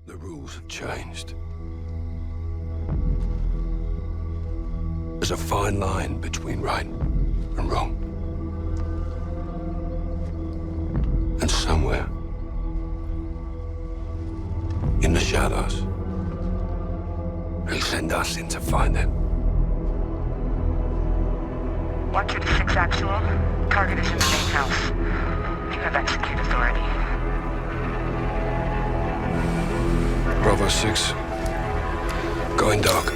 The rules have changed. There's a fine line between right and wrong. And somewhere in the shadows, they send us in to find it. 126 actual. Target is in the main house. You have execute authority. Bravo 6. Going dark.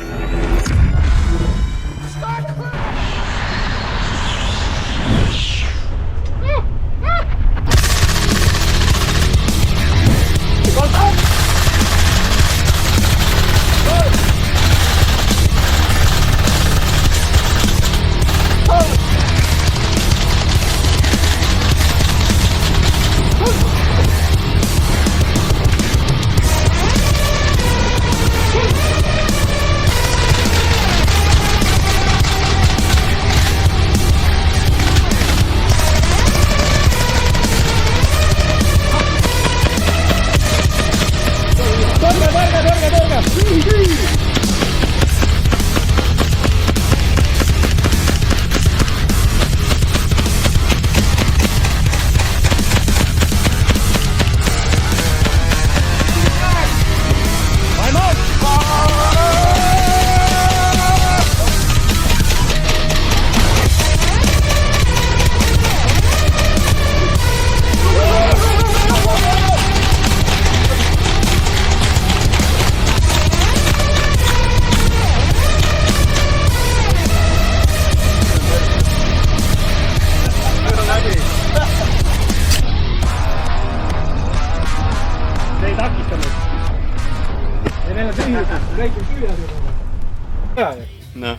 No.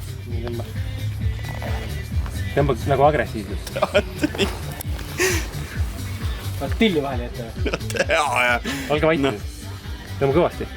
Tõmbaks nagu agressiivsust. Tilli vahele jätta või? Jaa. Olge vait. Tõmba kõvasti.